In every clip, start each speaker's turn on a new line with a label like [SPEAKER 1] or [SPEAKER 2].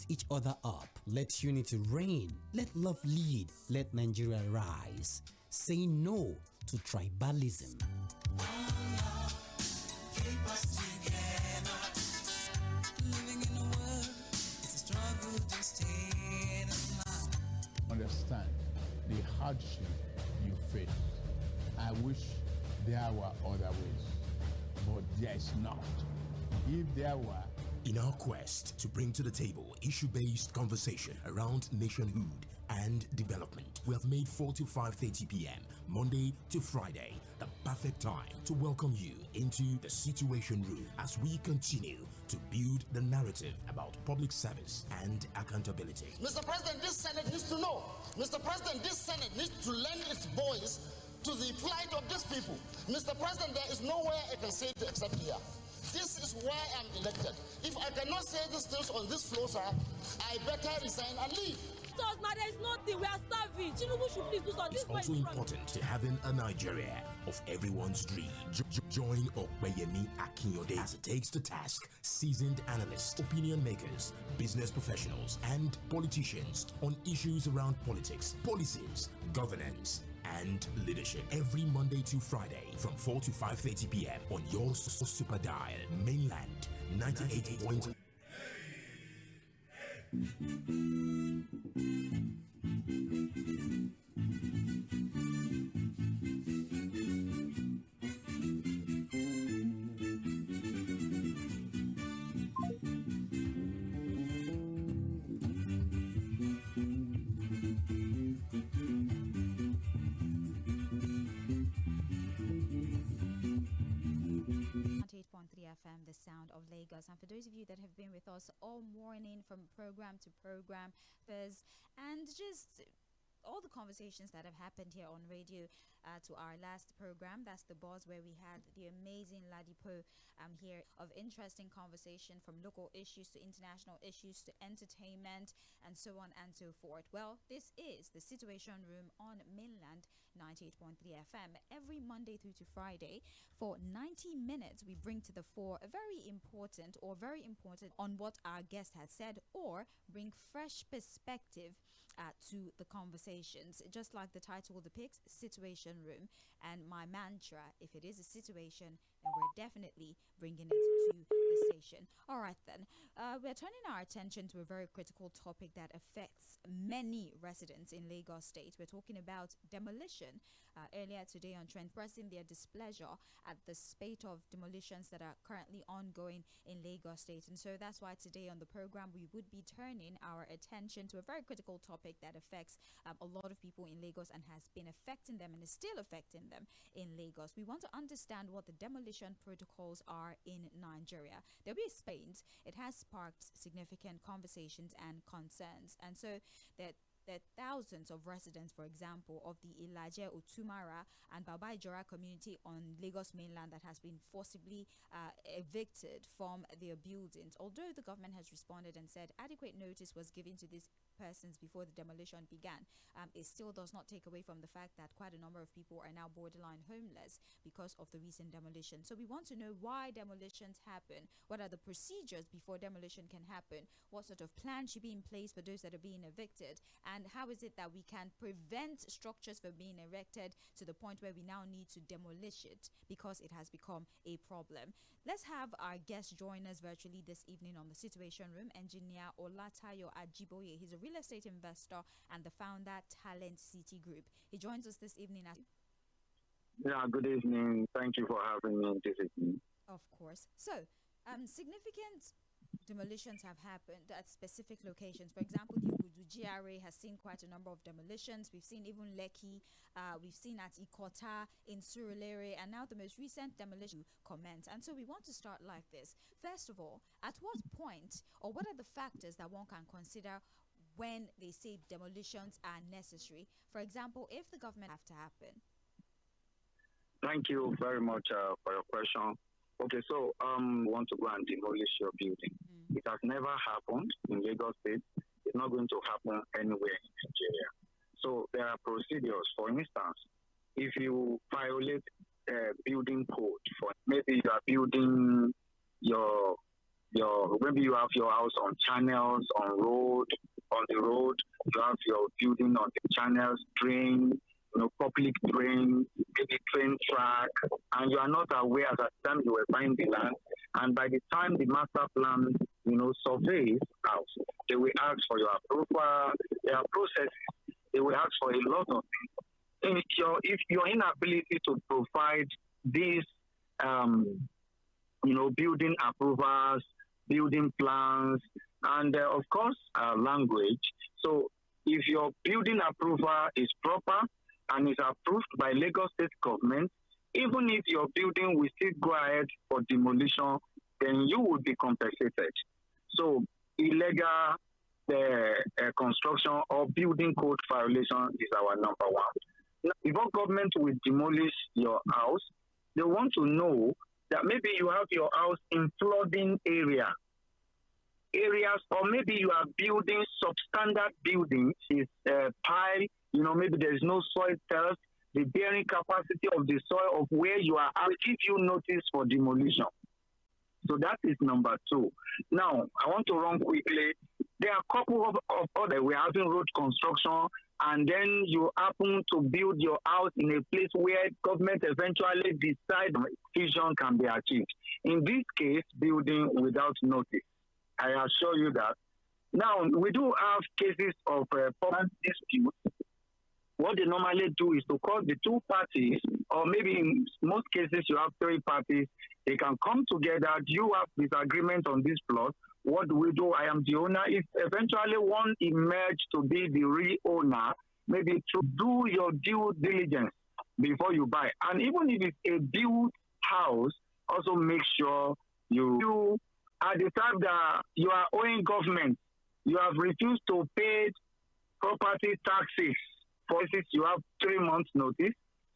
[SPEAKER 1] each other up. Let unity reign. Let love lead. Let Nigeria rise. Say no to tribalism.
[SPEAKER 2] Keep us together. Living in a world, it's a struggle to stay alive.
[SPEAKER 3] Understand the hardship you face. I wish there were other ways, but there is not. If there were,
[SPEAKER 4] in our quest to bring to the table issue-based conversation around nationhood and development, we have made 4 to 5:30 p.m. Monday to Friday the perfect time to welcome you into the Situation Room as we continue to build the narrative about public service and accountability.
[SPEAKER 5] Mr. President, this Senate needs to know. Mr. President, this Senate needs to lend its voice to the plight of these people. Mr. President, there is nowhere I can say it except here. This is why I'm elected. If I cannot say these things on this floor, sir, I better resign and leave.
[SPEAKER 6] There is nothing. We are starving. Tinubu should please do something.
[SPEAKER 4] It's also important to having a Nigeria of everyone's dream. Join Ōpeyemi Akinyode as it takes to task seasoned analysts, opinion makers, business professionals, and politicians on issues around politics, policies, governance, and leadership every Monday to Friday from 4 to 5:30 p.m. on your super dial, Mainland 98.3.
[SPEAKER 7] FM, the sound of Lagos. And for those of you that have been with us all morning from program to program, and just all the conversations that have happened here on radio to our last program, that's The Buzz, where we had the amazing Ladipo here of interesting conversation from local issues to international issues to entertainment and so on and so forth. Well, this is the Situation Room on Mainland 98.3 FM. Every Monday through to Friday for 90 minutes, we bring to the fore a very important on what our guest has said, or bring fresh perspective to the conversations. Just like the title depicts, Situation Room. And my mantra, if it is a situation, then we're definitely bringing it to the station. All right, then. We're turning our attention to a very critical topic that affects many residents in Lagos State. We're talking about demolition. Earlier today on Trend, expressing their displeasure at the spate of demolitions that are currently ongoing in Lagos State. And so that's why today on the program, we would be turning our attention to a very critical topic that affects a lot of people in Lagos and has been affecting them and is still affecting them in Lagos. We want to understand what the demolition protocols are in Nigeria. There'll be a space. It has sparked significant conversations and concerns. And so that thousands of residents, for example, of the Ilaje Otumara and Babaijora community on Lagos mainland that has been forcibly evicted from their buildings. Although the government has responded and said adequate notice was given to these persons before the demolition began, it still does not take away from the fact that quite a number of people are now borderline homeless because of the recent demolition. So we want to know why demolitions happen, what are the procedures before demolition can happen, what sort of plan should be in place for those that are being evicted, and how is it that we can prevent structures from being erected to the point where we now need to demolish it because it has become a problem. Let's have our guest join us virtually this evening on the Situation Room, Engineer Olatayo Ajiboye. He's a real estate investor and the founder, Talent City Group. He joins us this evening.
[SPEAKER 8] Yeah, good evening. Thank you for having me this evening.
[SPEAKER 7] Of course. So, significant demolitions have happened at specific locations. For example, the Ugudu GRA has seen quite a number of demolitions. We've seen even Lekki, we've seen at Ikota, in Surulere, and now the most recent demolition commence. And so we want to start like this. First of all, at what point, or what are the factors that one can consider when they say demolitions are necessary? For example, if the government have to happen.
[SPEAKER 8] Thank you very much for your question. Okay, so want to go and demolish your building. It has never happened in Lagos State. It's not going to happen anywhere in Nigeria. So there are procedures. For instance, if you violate building code, for maybe you are building your maybe you have your house on channels, on the road, you have your building on the channels, drain, public drain, maybe train track, and you are not aware at the time you were buying the land. And by the time the master plan, surveys out, they will ask for your approval, their processes, they will ask for a lot of things. If your inability to provide these, building approvals, building plans, and of course, language. So if your building approval is proper and is approved by Lagos State government, even if your building will still go ahead for demolition, then you will be compensated. So illegal construction or building code violation is our number one. Now, before government will demolish your house, they want to know that maybe you have your house in flooding areas, or maybe you are building substandard buildings, is pile, maybe there is no soil test, the bearing capacity of the soil of where you are, I will give you notice for demolition. So that is number two. Now, I want to run quickly. There are a couple of other, we're having road construction, and then you happen to build your house in a place where government eventually decide vision can be achieved. In this case, building without notice. I assure you that. Now, we do have cases of property dispute. What they normally do is to call the two parties, or maybe in most cases you have three parties, they can come together. You have disagreement on this plot. What do we do? I am the owner. If eventually one emerge to be the real owner, maybe to do your due diligence before you buy. And even if it's a built house, also make sure you at the time that you are owing government, you have refused to pay property taxes. For cases, you have 3 months notice.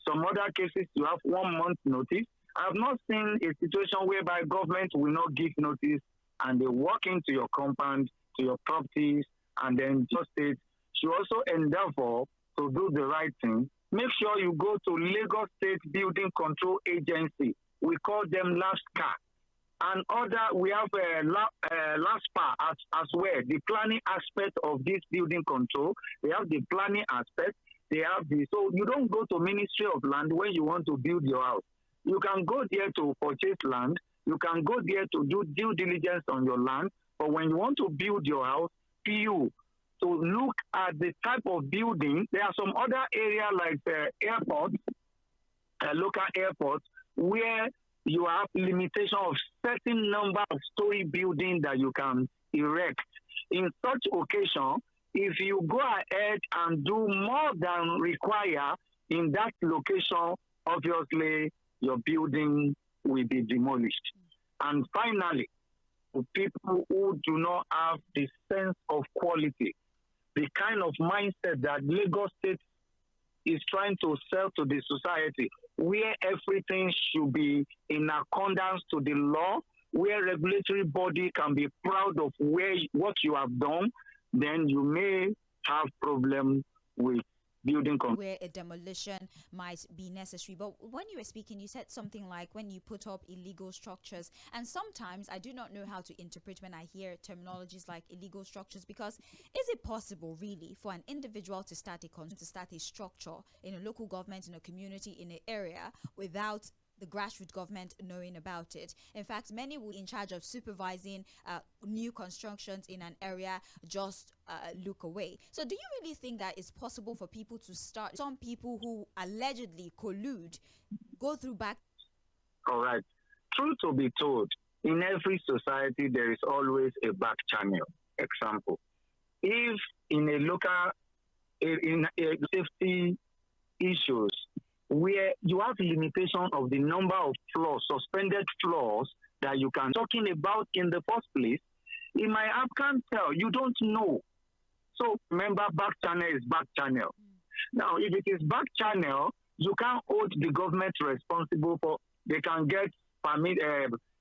[SPEAKER 8] Some other cases, you have 1 month notice. I have not seen a situation whereby government will not give notice and they walk into your compound, to your properties, and then just state should also endeavor to do the right thing. Make sure you go to Lagos State Building Control Agency. We call them LASCA. And we have LASPA as well, the planning aspect of this building control. They have the planning aspect. So you don't go to Ministry of Land when you want to build your house. You can go there to purchase land. You can go there to do due diligence on your land. But when you want to build your house, to look at the type of building. There are some other areas like airports, local airports, where you have limitation of certain number of story building that you can erect. In such occasion, if you go ahead and do more than require in that location, obviously your building will be demolished. And finally, for people who do not have the sense of quality, the kind of mindset that Lagos State is trying to sell to the society, where everything should be in accordance to the law, where regulatory body can be proud of what you have done, then you may have problem with building
[SPEAKER 7] where a demolition might be necessary. But when you were speaking, you said something like when you put up illegal structures, and sometimes I do not know how to interpret when I hear terminologies like illegal structures, because is it possible really for an individual to start a structure in a local government, in a community, in an area without the grassroots government knowing about it? In fact, many will in charge of supervising new constructions in an area just look away. So do you really think that it's possible for people to start, some people who allegedly collude, go through back?
[SPEAKER 8] All right. Truth to be told, in every society, there is always a back channel. Example, if in a local, in safety issues, where you have limitation of the number of floors, suspended floors that you can talking about in the first place, in my app can't tell, you don't know. So remember, back channel is back channel. Now, if it is back channel, you can't hold the government responsible for, they can get permit,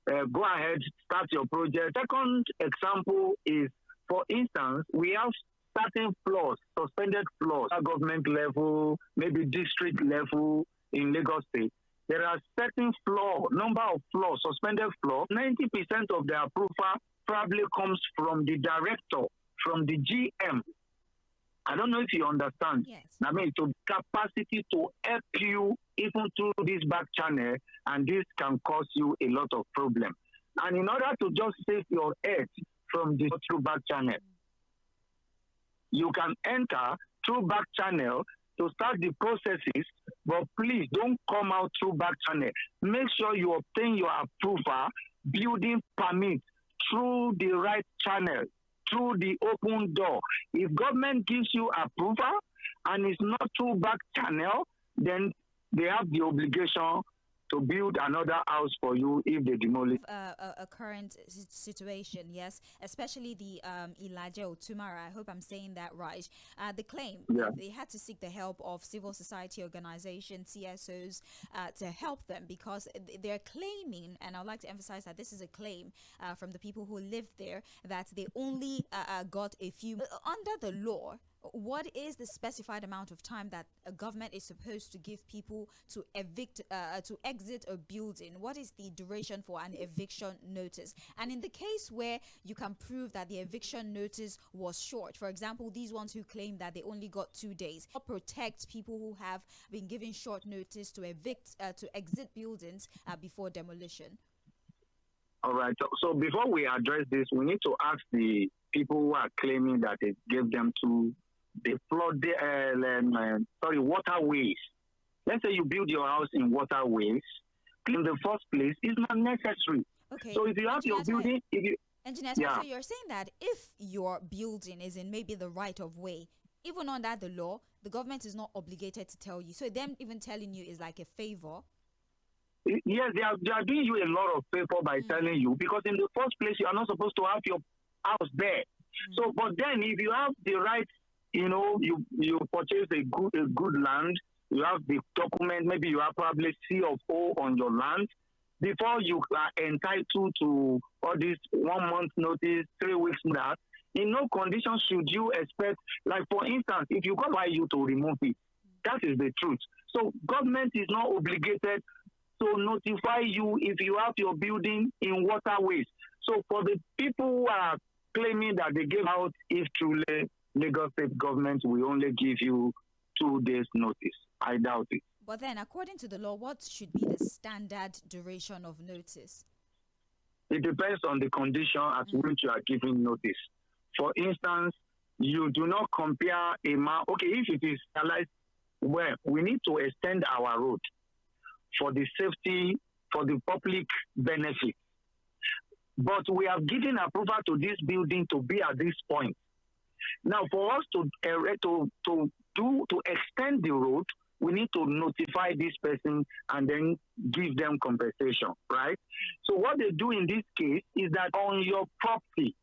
[SPEAKER 8] go ahead, start your project. Second example is, for instance, we have certain floors, suspended floors, at government level, maybe district level in Lagos State. there are certain number of floors, suspended floor. 90% of the approval probably comes from the director, from the GM. I don't know if you understand.
[SPEAKER 7] Yes.
[SPEAKER 8] I mean, to capacity to help you even through this back channel, and this can cause you a lot of problem. And in order to just save your head from the through back channel, you can enter through back channel to start the processes, but please don't come out through back channel. Make sure you obtain your approval, building permit through the right channel, through the open door. If government gives you approval and it's not through back channel, then they have the obligation to build another house for you if they demolish.
[SPEAKER 7] A current situation, yes, especially the Iḽaje I hope I'm saying that right. The claim they had to seek the help of civil society organizations, CSOs, to help them because they're claiming, and I'd like to emphasize that this is a claim from the people who live there, that they only got a few under the law. What is the specified amount of time that a government is supposed to give people to exit a building? What is the duration for an eviction notice? And in the case where you can prove that the eviction notice was short, for example, these ones who claim that they only got 2 days, what protects people who have been given short notice to exit buildings before demolition?
[SPEAKER 8] All right. So before we address this, we need to ask the people who are claiming that it gave them the flooded, waterways. Let's say you build your house in waterways. In the first place, it's not necessary.
[SPEAKER 7] Okay.
[SPEAKER 8] So if you have your building,
[SPEAKER 7] Engineer, so you're saying that if your building is in maybe the right of way, even under the law, the government is not obligated to tell you. So them even telling you is like a favor.
[SPEAKER 8] Yes, they are doing you a lot of favor by telling you, because in the first place you are not supposed to have your house there. So, but then if you have the right, you purchase a good land, you have the document, maybe you have probably C of O on your land, before you are entitled to all this 1 month notice, 3 weeks notice. In no condition should you expect, like for instance, if you go by you to remove it, that is the truth. So government is not obligated to notify you if you have your building in waterways. So for the people who are claiming that they gave out, if truly Lagos State government will only give you 2 days notice, I doubt it.
[SPEAKER 7] But then, according to the law, what should be the standard duration of notice?
[SPEAKER 8] It depends on the condition at which you are giving notice. For instance, you do not compare a man. Okay, if it is realized, well, we need to extend our road for the safety, for the public benefit. But we have given approval to this building to be at this point. Now, for us to extend the road, we need to notify this person and then give them compensation, right? So what they do in this case is that on your property,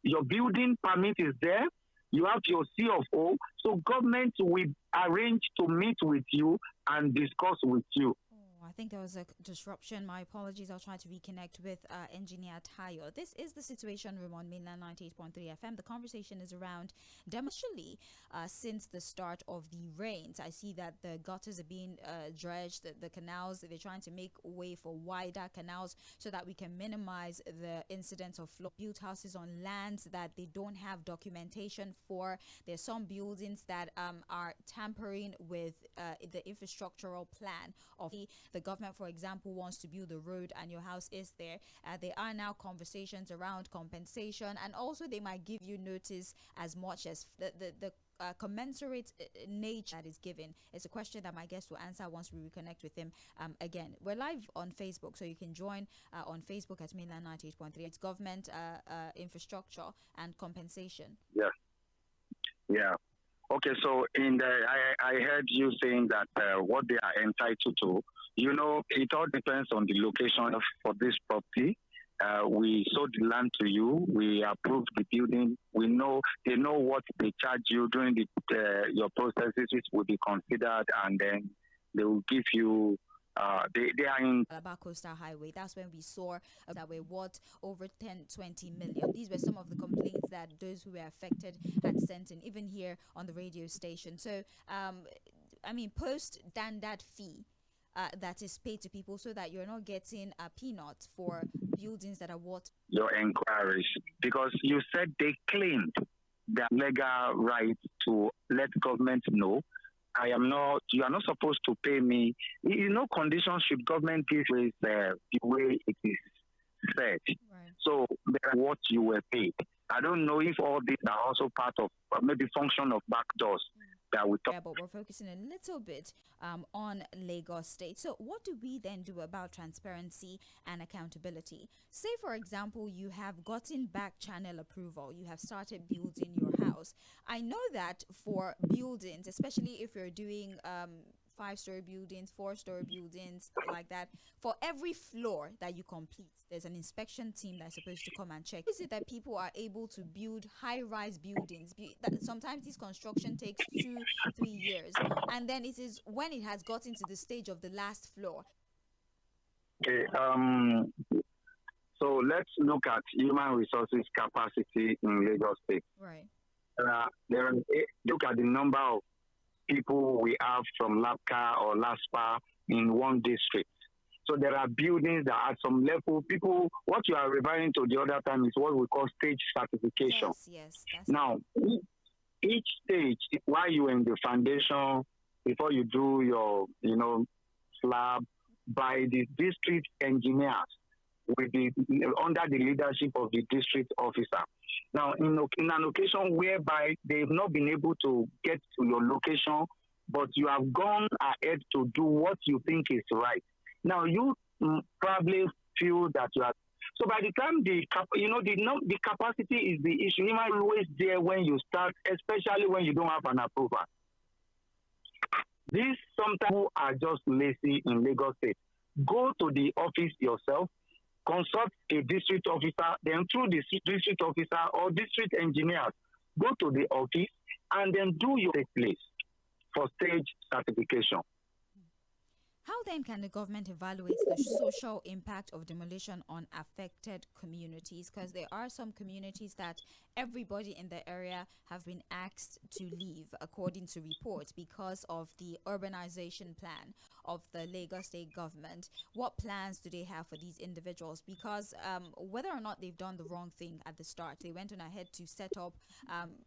[SPEAKER 8] your building permit is there, you have your C of O, so government will arrange to meet with you and discuss with you.
[SPEAKER 7] I think there was a disruption. My apologies. I'll try to reconnect with Engineer Tayo. This is the Situation Room on Mainland 98.3 FM. The conversation is around demolition. Since the start of the rains, I see that the gutters are being dredged, the canals, they're trying to make way for wider canals so that we can minimize the incidence of flood. Built houses on lands that they don't have documentation for. There's some buildings that are tampering with the infrastructural plan of the government. For example, wants to build a road and your house is there. There are now conversations around compensation, and also they might give you notice as much as the commensurate nature that is given. It's a question that my guest will answer once we reconnect with him again. We're live on Facebook, so you can join on Facebook at Mainland 98.3. It's government infrastructure and compensation.
[SPEAKER 8] Yeah. Okay, so I heard you saying that what they are entitled to, it all depends on the location for this property. We sold the land to you. We approved the building. They know what they charge you during your processes, which will be considered, and then they will give you. They are in
[SPEAKER 7] Calabar Coastal Highway. That's when we saw that were worth over 10-20 million. These were some of the complaints that those who were affected had sent in, even here on the radio station. So, post standard fee. that is paid to people, so that you're not getting peanuts for buildings that are worth
[SPEAKER 8] your inquiries, because you said they claimed their legal right to let government know you are not supposed to pay me. In no condition should government give with the way it is said.
[SPEAKER 7] Right.
[SPEAKER 8] So that's what you were paid. I don't know if all these are also part of maybe function of backdoors that we talk.
[SPEAKER 7] Yeah, but we're focusing a little bit on Lagos State. So what do we then do about transparency and accountability? Say, for example, you have gotten back channel approval. You have started building your house. I know that for buildings, especially if you're doing 5-story buildings, 4-story buildings, like that, for every floor that you complete, there's an inspection team that's supposed to come and check. Is it that people are able to build high-rise buildings? That sometimes this construction takes 2-3 years, and then it is when it has gotten to the stage of the last floor.
[SPEAKER 8] Okay, so let's look at human resources capacity in Lagos State.
[SPEAKER 7] Right.
[SPEAKER 8] Look at the number of people we have from LAPCA or LASPA in one district. So there are buildings that at some level, what you are referring to the other time is what we call stage certification.
[SPEAKER 7] Yes.
[SPEAKER 8] Now, each stage, while you're in the foundation, before you do your, slab, by the district engineers, under the leadership of the district officer. Now, in an occasion whereby they've not been able to get to your location, but you have gone ahead to do what you think is right. Now, you probably feel that you are. So by the time the capacity is the issue, you might always there when you start, especially when you don't have an approval. These sometimes are just lazy in Lagos State. Go to the office yourself, consult a district officer, then through the district officer or district engineers, go to the office and then do your place for stage certification.
[SPEAKER 7] How then can the government evaluate the social impact of demolition on affected communities? Because there are some communities that everybody in the area have been asked to leave, according to reports, because of the urbanization plan of the Lagos State government. What plans do they have for these individuals? Because whether or not they've done the wrong thing at the start, they went on ahead to set up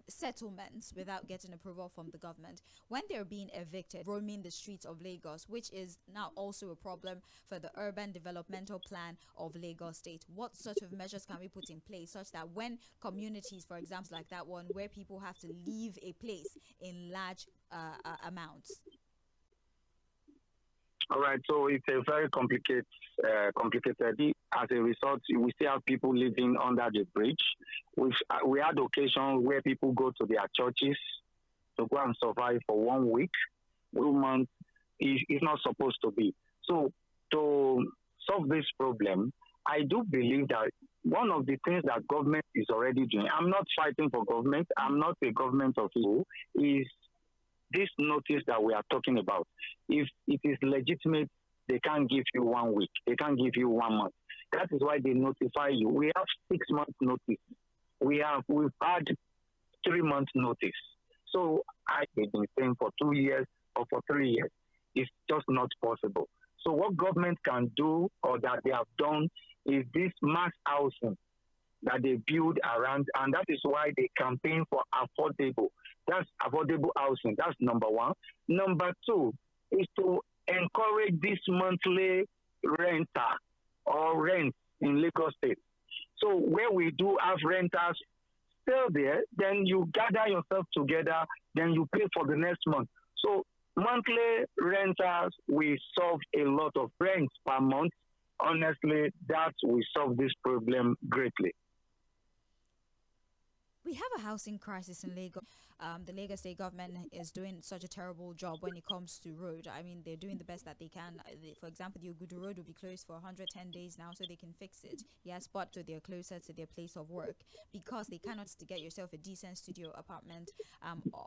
[SPEAKER 7] settlements without getting approval from the government. When they're being evicted, roaming the streets of Lagos, which is now also a problem for the urban developmental plan of Lagos State. What sort of measures can we put in place such that when communities, for example, like that one, where people have to leave a place in large amounts?
[SPEAKER 8] All right, so it's a very complicated. As a result, we still have people living under the bridge. We had occasions where people go to their churches to go and survive for 1 week, 1 month. It's not supposed to be. So to solve this problem, I do believe that one of the things that government is already doing, I'm not fighting for government, I'm not a government official, is this notice that we are talking about. If it is legitimate, they can't give you 1 week, they can't give you 1 month. That is why they notify you. We have 6 months notice. We've had 3 months notice. So I've been saying for 2 years or for 3 years. It's just not possible. So what government can do, or that they have done, is this mass housing that they build around, and that is why they campaign for affordable. That's affordable housing. That's number one. Number two is to encourage this monthly renter or rent in Lagos State. So where we do have renters still there, then you gather yourself together, then you pay for the next month. So monthly renters will solve a lot of rents per month. Honestly, that will solve this problem greatly.
[SPEAKER 7] We have a housing crisis in Lagos. The Lagos State government is doing such a terrible job when it comes to road. I mean, they're doing the best that they can. For example, the Ogudu Road will be closed for 110 days now, so they can fix it. Yes, but so they're closer to their place of work, because they cannot to get yourself a decent studio apartment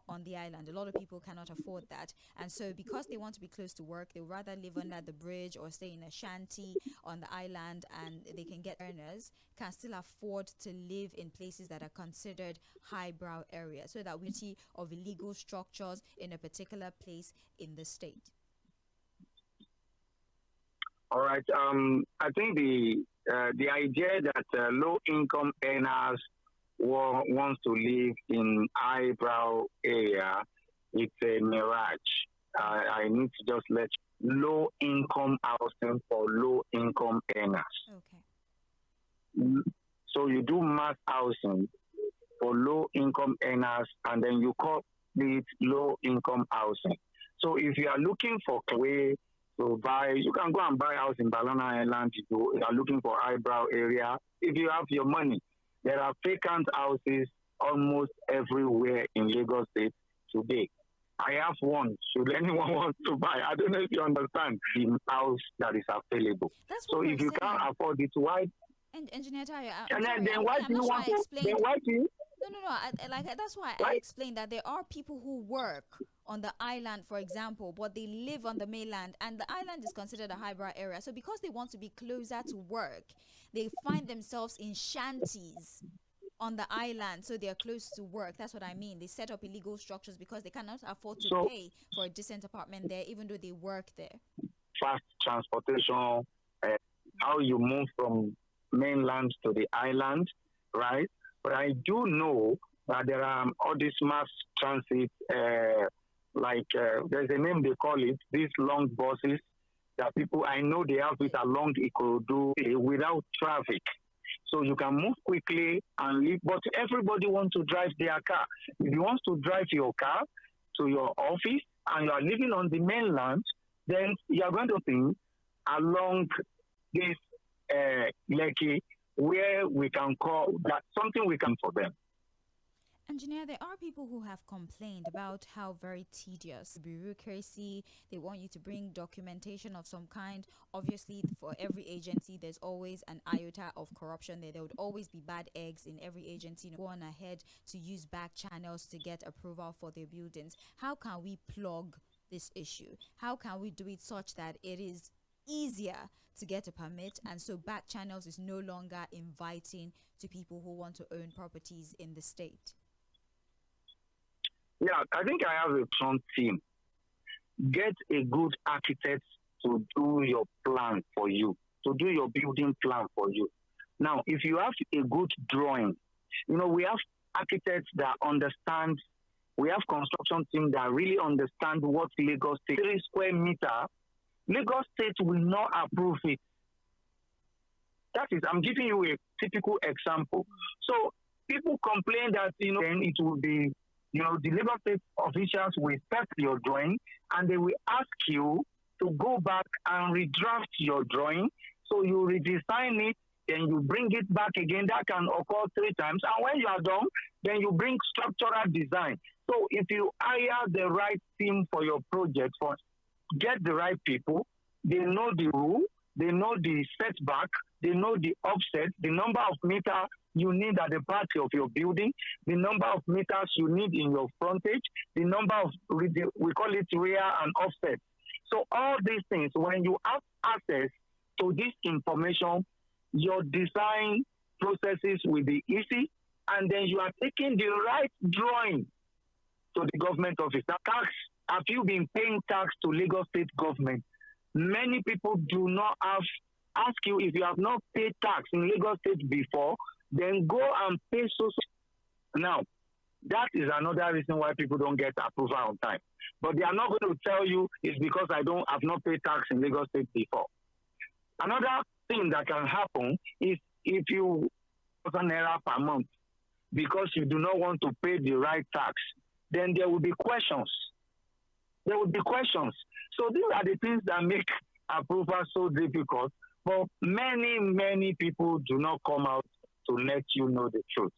[SPEAKER 7] on the island. A lot of people cannot afford that, and so because they want to be close to work, they would rather live under the bridge or stay in a shanty on the island, and they can get earners can still afford to live in places that are considered highbrow areas, so that we see of illegal structures in a particular place in the state.
[SPEAKER 8] All right. I think the idea that low income earners wants to live in eyebrow area, it's a mirage. I need to just let low income housing for low income earners.
[SPEAKER 7] Okay.
[SPEAKER 8] So you do mass housing for low income earners, and then you call it low income housing. So if you are looking for a way to buy, you can go and buy a house in Banana Island. You are looking for eyebrow area. If you have your money, there are vacant houses almost everywhere in Lagos State today. I have one. Should anyone want to buy? I don't know if you understand the house that is available.
[SPEAKER 7] That's
[SPEAKER 8] so
[SPEAKER 7] what
[SPEAKER 8] if you
[SPEAKER 7] saying.
[SPEAKER 8] can't afford it, why?
[SPEAKER 7] Engineer Tayo,
[SPEAKER 8] And
[SPEAKER 7] sorry,
[SPEAKER 8] then why do you want to? Then why do you?
[SPEAKER 7] No. That's why I explained that there are people who work on the island, for example, but they live on the mainland, and the island is considered a highbrow area. So because they want to be closer to work, they find themselves in shanties on the island, so they are close to work. That's what I mean. They set up illegal structures because they cannot afford to pay for a decent apartment there, even though they work there.
[SPEAKER 8] Fast transportation, how you move from mainland to the island, right? But I do know that there are all these mass transit, there's a name they call it, these long buses that people, I know they have it along Ikorodu without traffic. So you can move quickly and leave, but everybody wants to drive their car. If you want to drive your car to your office and you are living on the mainland, then you are going to think along this Lekki, where we can call that something we can for them.
[SPEAKER 7] Engineer, there are people who have complained about how very tedious bureaucracy. They want you to bring documentation of some kind. Obviously, for every agency, there's always an iota of corruption there. There would always be bad eggs in every agency. Go on ahead to use back channels to get approval for their buildings. How can we plug this issue? How can we do it such that it is easier to get a permit, and so back channels is no longer inviting to people who want to own properties in the state?
[SPEAKER 8] Yeah, I think I have a strong team. Get a good architect to do your plan for you, to do your building plan for you. Now, if you have a good drawing, we have architects that understand, we have construction team that really understand what Lagos State, 3 square meter, Lagos State will not approve it. That is, I'm giving you a typical example. So people complain that, then it will be, the Lagos State officials will test your drawing and they will ask you to go back and redraft your drawing. So you redesign it, then you bring it back again. That can occur 3 times. And when you are done, then you bring structural design. So if you hire the right team for your project, get the right people, they know the rule, they know the setback, they know the offset, the number of meters you need at the back of your building, the number of meters you need in your frontage, the number of, we call it rear and offset. So all these things, when you have access to this information, your design processes will be easy, and then you are taking the right drawing to the government office. Now, tax, have you been paying tax to Lagos State government? Many people do not ask you if you have not paid tax in Lagos State before, then go and pay so. Now, that is another reason why people don't get approval on time. But they are not going to tell you it's because I've not paid tax in Lagos State before. Another thing that can happen is if you naira per month because you do not want to pay the right tax, then there will be questions. There will be questions. So these are the things that make approval so difficult. But many, many people do not come out to let you know the truth.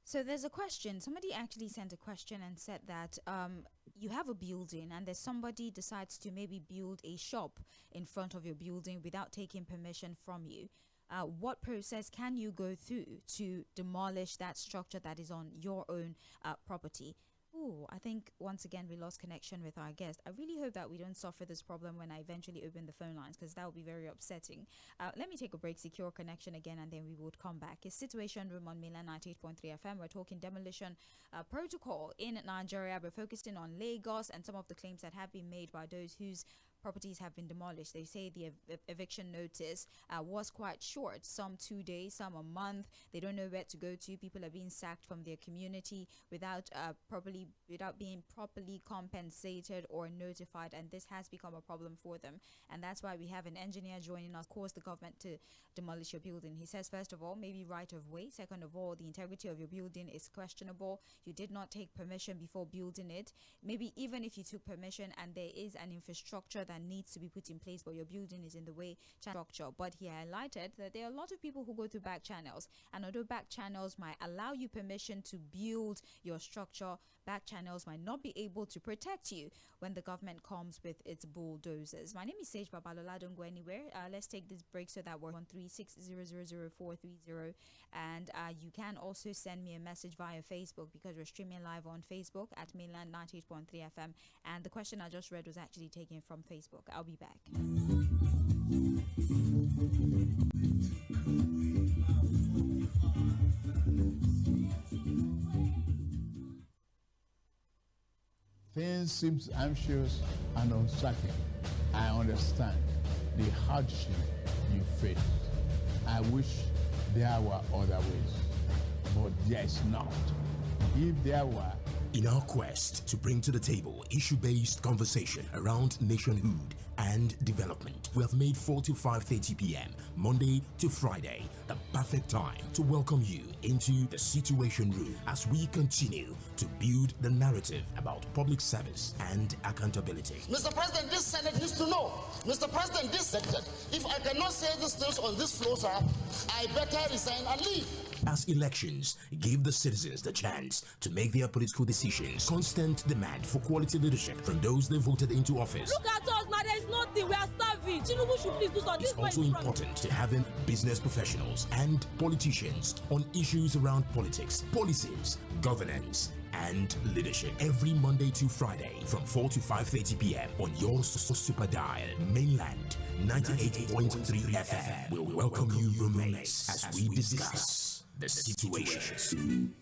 [SPEAKER 7] So there's a question. Somebody actually sent a question and said that you have a building and there's somebody decides to maybe build a shop in front of your building without taking permission from you. What process can you go through to demolish that structure that is on your own property? Ooh, I think once again we lost connection with our guest. I really hope that we don't suffer this problem when I eventually open the phone lines, because that would be very upsetting. Let me take a break, secure connection again, and then we would come back. It's Sɪᴛᴜᴛ on Mainland 98.3 FM. We're talking demolition protocol in Nigeria. We're focusing on Lagos and some of the claims that have been made by those whose properties have been demolished. They say the eviction notice was quite short, some 2 days, some a month. They don't know where to go to. People are being sacked from their community without being properly compensated or notified, and this has become a problem for them. And that's why we have an engineer joining us, cause the government to demolish your building. He says, first of all, maybe right of way. Second of all, the integrity of your building is questionable. You did not take permission before building it. Maybe even if you took permission and there is an infrastructure that needs to be put in place, but your building is in the way structure. But he highlighted that there are a lot of people who go through back channels, and although back channels might allow you permission to build your structure, back channels might not be able to protect you when the government comes with its bulldozers. My name is Sage Babalola. Don't go anywhere. Let's take this break so that we're on 360000430, and you can also send me a message via Facebook, because we're streaming live on Facebook at Mainland 98.3 FM, and the question I just read was actually taken from Facebook. I'll be back.
[SPEAKER 3] Things seem anxious and uncertain. I understand the hardship you face. I wish there were other ways, but there's not. If there were,
[SPEAKER 4] In our quest to bring to the table issue-based conversation around nationhood and development, we have made 4 to 5:30 p.m. Monday to Friday the perfect time to welcome you into the Situation Room as we continue to build the narrative about public service and accountability.
[SPEAKER 5] Mr. President, this Senate needs to know. Mr. President, this Senate, if I cannot say these things on this floor, sir, I better resign and leave.
[SPEAKER 4] As elections give the citizens the chance to make their political decisions, constant demand for quality leadership from those they voted into office.
[SPEAKER 6] Look at us now, there is nothing, we are starving. Tᴛɪᴜ should please do something.
[SPEAKER 4] It's also important to having business professionals and politicians on issues around politics, policies, governance, and leadership every Monday to Friday from 4 to 5:30 p.m. on your super dial, Mainland 98.3 FM. We'll welcome you, roommates, as we discuss the situation.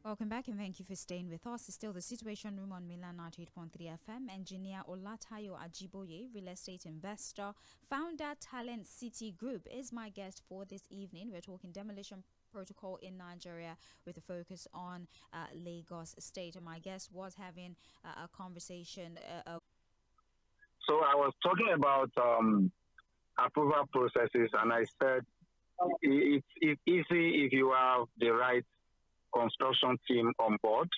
[SPEAKER 7] Welcome back, and thank you for staying with us. It's still the Situation Room on Milan 98.3 FM. Engineer Olatayo Ajiboye, real estate investor, founder Talent City Group, is my guest for this evening. We're talking demolition protocol in Nigeria with a focus on Lagos State. And my guest was having a conversation.
[SPEAKER 8] So I was talking about approval processes, and I said it's easy if you have the right construction team on board.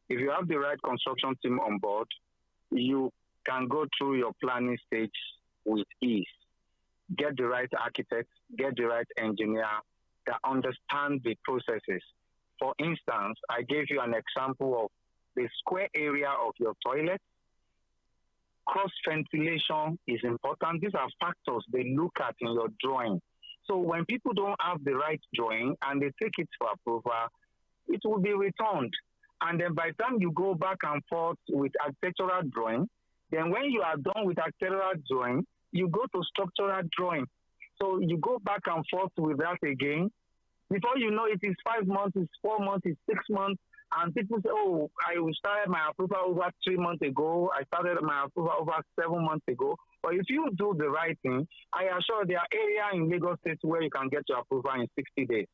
[SPEAKER 8] If you have the right construction team on board, you can go through your planning stage with ease. Get the right architect, get the right engineer that understand the processes. For instance, I gave you an example of the square area of your toilet. Cross ventilation is important. These are factors they look at in your drawing. So when people don't have the right drawing and they take it for approval, it will be returned. And then by the time you go back and forth with architectural drawing, then when you are done with architectural drawing, you go to structural drawing. So you go back and forth with that again. Before you know it is 5 months, it's 4 months, it's 6 months. And people say, oh, I started my approval over 3 months ago. I started my approval over 7 months ago. But if you do the right thing, I assure there are areas in Lagos State where you can get your approval in 60 days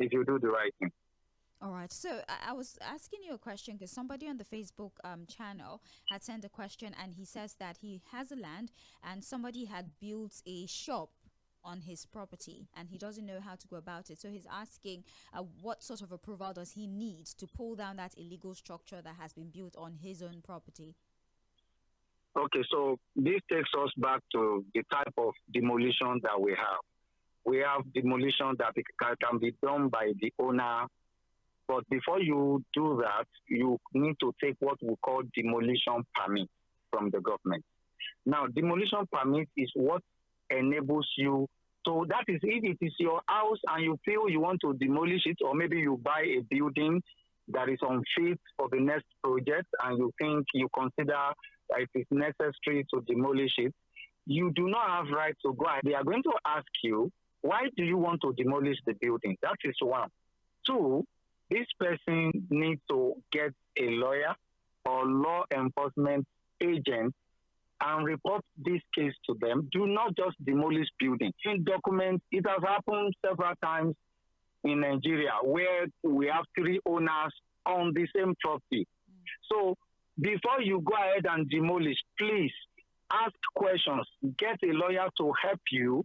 [SPEAKER 8] if you do the right thing.
[SPEAKER 7] All right. So I was asking you a question because somebody on the Facebook channel had sent a question, and he says that he has a land and somebody had built a shop on his property and he doesn't know how to go about it. So he's asking what sort of approval does he need to pull down that illegal structure that has been built on his own property?
[SPEAKER 8] Okay, so this takes us back to the type of demolition that we have. We have demolition that can be done by the owner. But before you do that, you need to take what we call demolition permit from the government. Now, demolition permit is what enables you. So that is if it is your house and you feel you want to demolish it, or maybe you buy a building that is unfit for the next project and you think you consider it is necessary to demolish it, you do not have right to go. They are going to ask you Why do you want to demolish the building? That is one. Two, this person needs to get a lawyer or law enforcement agent and report this case to them. Do not just demolish buildings. In documents, it has happened several times in Nigeria where we have three owners on the same property. So before you go ahead and demolish, please ask questions. Get a lawyer to help you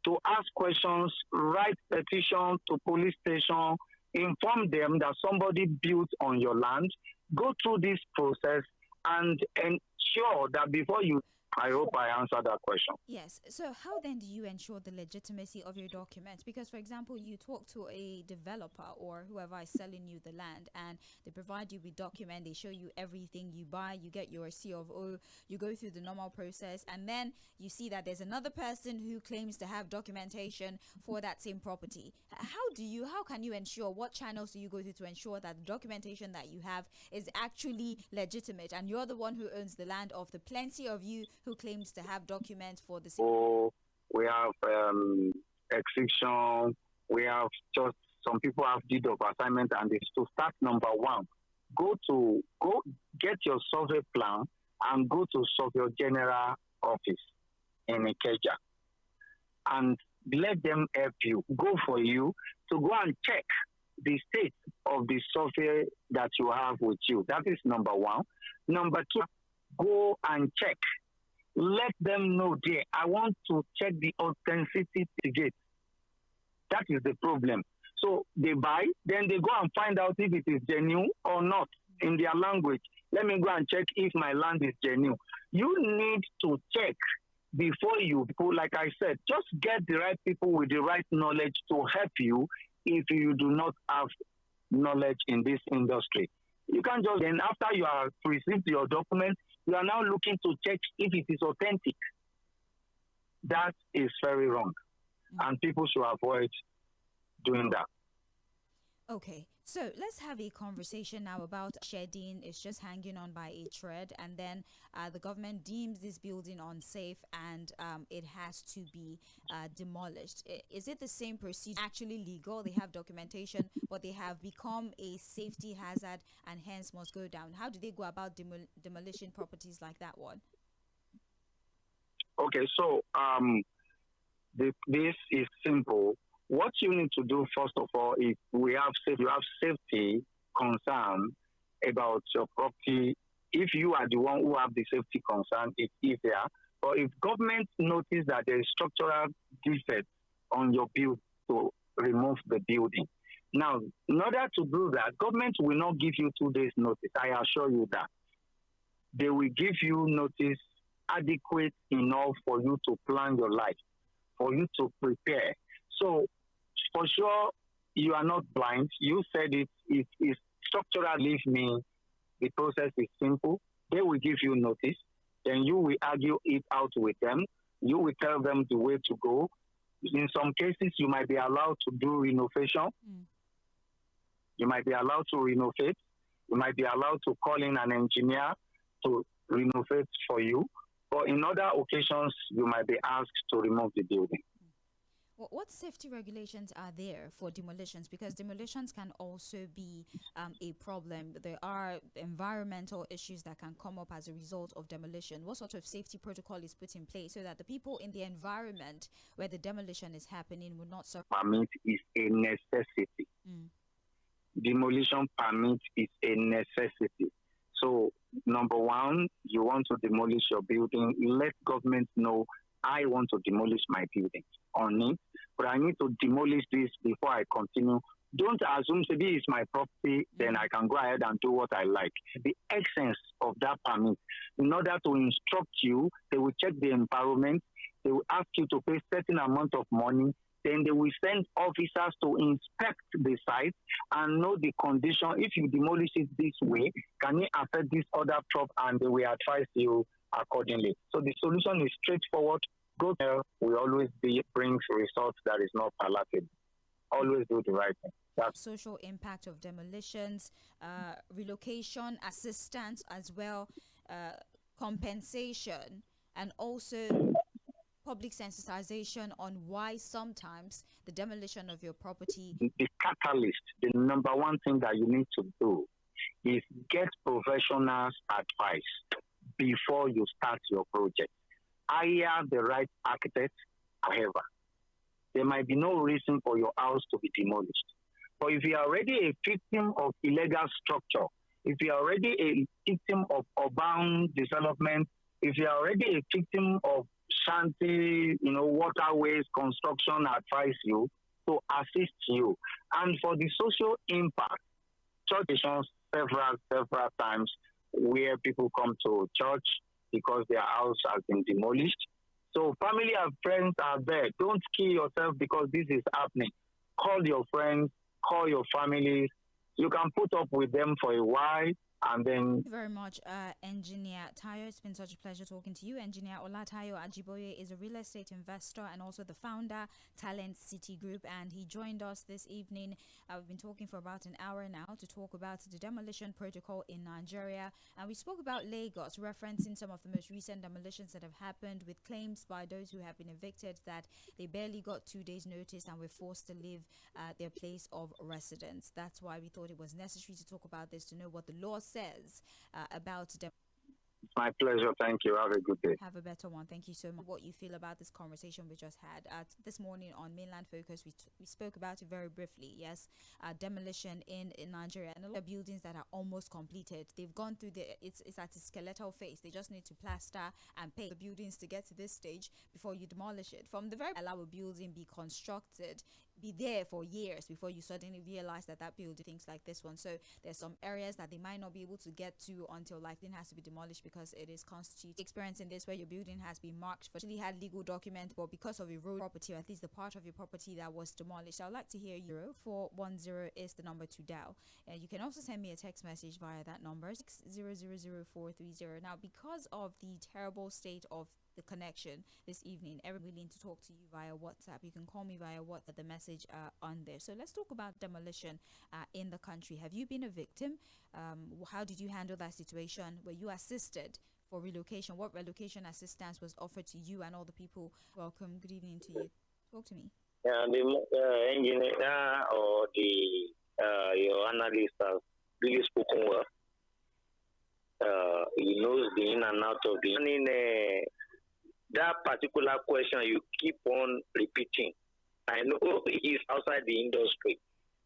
[SPEAKER 8] to ask questions, write petition to police station, inform them that somebody built on your land. Go through this process and ensure that before you, I hope I answered that question.
[SPEAKER 7] Yes. So how then do you ensure the legitimacy of your documents? Because, for example, you talk to a developer or whoever is selling you the land, and they provide you with document. They show you everything you buy. You get your C of O. You go through the normal process, and then you see that there's another person who claims to have documentation for that same property. How can you ensure, what channels do you go through to ensure that the documentation that you have is actually legitimate, and you're the one who owns the land of the plenty of you who claims to have documents for the same?
[SPEAKER 8] Oh, we have exception. We have just some people have deed of assignment, and it's to start number one. Go get your survey plan and go to Surveyor General office in Ikeja and let them help you. Go for you to go and check the state of the survey that you have with you. That is number one. Number two, go and check. Let them know there. I want to check the authenticity gate. That is the problem. So they buy, then they go and find out if it is genuine or not in their language. Let me go and check if my land is genuine. You need to check before you go. Like I said, just get the right people with the right knowledge to help you if you do not have knowledge in this industry. You can't just, then after you have received your document, you are now looking to check if it is authentic. That is very wrong. And people should avoid doing that.
[SPEAKER 7] Okay, so let's have a conversation now about shedding. It's just hanging on by a thread, and then the government deems this building unsafe, and it has to be demolished. Is it the same procedure? Actually legal, they have documentation, but they have become a safety hazard and hence must go down. How do they go about demolishing properties like that one?
[SPEAKER 8] Okay, so this is simple. What you need to do, first of all, is you have safety concern about your property. If you are the one who have the safety concern, it's easier. But if government notice that there is structural defect on your building, to remove the building. Now, in order to do that, government will not give you 2 days notice. I assure you that. They will give you notice adequate enough for you to plan your life, for you to prepare. So, for sure, you are not blind. You said it is structural. Believe me, the process is simple. They will give you notice. Then you will argue it out with them. You will tell them the way to go. In some cases, you might be allowed to do renovation. You might be allowed to renovate. You might be allowed to call in an engineer to renovate for you. But in other occasions, you might be asked to remove the building.
[SPEAKER 7] Well, what safety regulations are there for demolitions? Because demolitions can also be a problem. There are environmental issues that can come up as a result of demolition. What sort of safety protocol is put in place so that the people in the environment where the demolition is happening will not suffer?
[SPEAKER 8] Permit is a necessity. Demolition permit is a necessity. So, number one, you want to demolish your building, let government know I want to demolish my building on it, but I need to demolish this before I continue. Don't assume this is my property, then I can go ahead and do what I like. The essence of that permit, in order to instruct you, they will check the environment, they will ask you to pay certain amount of money, then they will send officers to inspect the site and know the condition. If you demolish it this way, can it affect this other prop, and they will advise you accordingly. So the solution is straightforward. Go there. We always brings results that is not palatable. Always do the right thing. That's
[SPEAKER 7] social impact of demolitions, relocation assistance as well, compensation, and also public sensitization on why sometimes the demolition of your property.
[SPEAKER 8] The catalyst, the number one thing that you need to do is get professionals' advice before you start your project. Hire the right architect, however. There might be no reason for your house to be demolished. But if you are already a victim of illegal structure, if you are already a victim of urban development, if you are already a victim of shanty, waterways construction, advise you to assist you. And for the social impact, church several times where people come to church because their house has been demolished. So family and friends are there. Don't kill yourself because this is happening. Call your friends, call your families. You can put up with them for a while. And then
[SPEAKER 7] Thank you very much, Engineer Tayo. It's been such a pleasure talking to you. Engineer Olatayo Ajiboye is a real estate investor and also the founder, Talent City Group, and he joined us this evening. We've been talking for about an hour now to talk about the demolition protocol in Nigeria, and we spoke about Lagos, referencing some of the most recent demolitions that have happened, with claims by those who have been evicted that they barely got 2 days' notice and were forced to leave their place of residence. That's why we thought it was necessary to talk about this, to know what the law says about them.
[SPEAKER 8] it's my pleasure. Thank you. Have a good day.
[SPEAKER 7] Have a better one. Thank you so much. What you feel about this conversation we just had this morning on Mainland Focus, we spoke about it very briefly. Yes, demolition in Nigeria, and a lot of buildings that are almost completed. They've gone through it's at a skeletal phase. They just need to plaster and paint the buildings to get to this stage before you demolish it. From the very allow a building be constructed, be there for years before you suddenly realize that building, things like this one. So there's some areas that they might not be able to get to until it has to be demolished because it is constituted. Experiencing this where your building has been marked, actually had legal document, but because of a road property, or at least the part of your property that was demolished. I'd like to hear you. 410 is the number to dial. You can also send me a text message via that number, 6000430. Now, because of the terrible state of the connection this evening, everyone willing to talk to you via WhatsApp. You can call me via WhatsApp, the message on there. So let's talk about demolition in the country. Have you been a victim? How did you handle that situation? Were you assisted for relocation? What relocation assistance was offered to you and all the people? Welcome. Good evening to you. Talk to me.
[SPEAKER 9] The engineer or your analyst has really spoken well. He knows the in and out of the. That particular question you keep on repeating. I know he's outside the industry.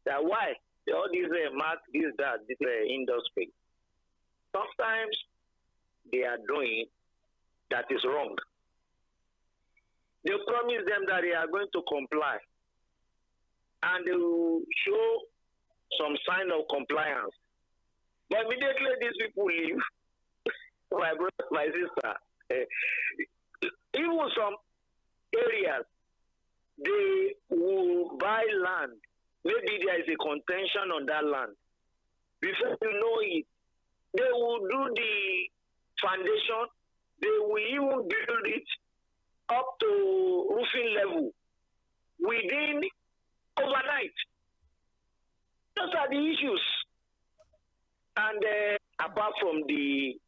[SPEAKER 9] That why all these mark this industry. Sometimes they are doing that is wrong. They promise them that they are going to comply, and they will show some sign of compliance. But immediately these people leave. My brother, my sister. Even some areas, they will buy land. Maybe there is a contention on that land. Before you know it, they will do the foundation. They will even build it up to roofing level within overnight. Those are the issues. And apart from the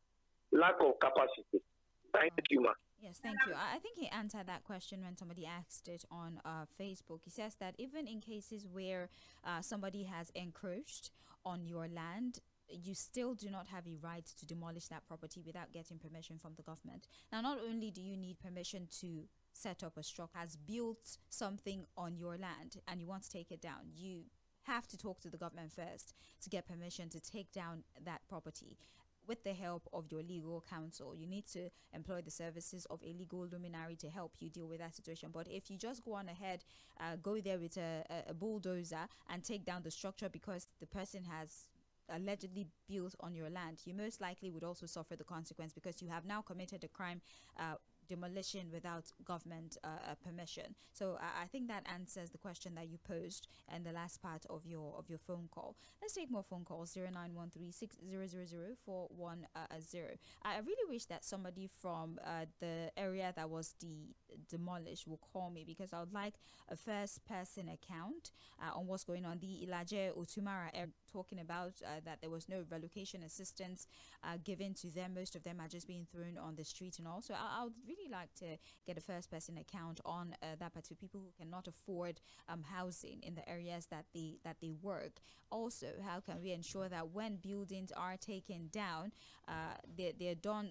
[SPEAKER 9] lack of capacity. Thank you, ma'am.
[SPEAKER 7] Yes, thank you. I think he answered that question when somebody asked it on Facebook. He says that even in cases where somebody has encroached on your land, you still do not have a right to demolish that property without getting permission from the government. Now, not only do you need permission to set up a structure, has built something on your land and you want to take it down, you have to talk to the government first to get permission to take down that property. With the help of your legal counsel, you need to employ the services of a legal luminary to help you deal with that situation. But if you just go on ahead, go there with a bulldozer and take down the structure because the person has allegedly built on your land, you most likely would also suffer the consequence because you have now committed a crime, demolition without government permission. So I think that answers the question that you posed in the last part of your phone call. Let's take more phone calls. 0913-6000410. I really wish that somebody from the area that was demolished will call me because I would like a first person account on what's going on. The Otumara area, talking about that there was no relocation assistance given to them. Most of them are just being thrown on the street and all. So I would really really like to get a first-person account on that particular people who cannot afford housing in the areas that they work. Also, how can we ensure that when buildings are taken down, they're done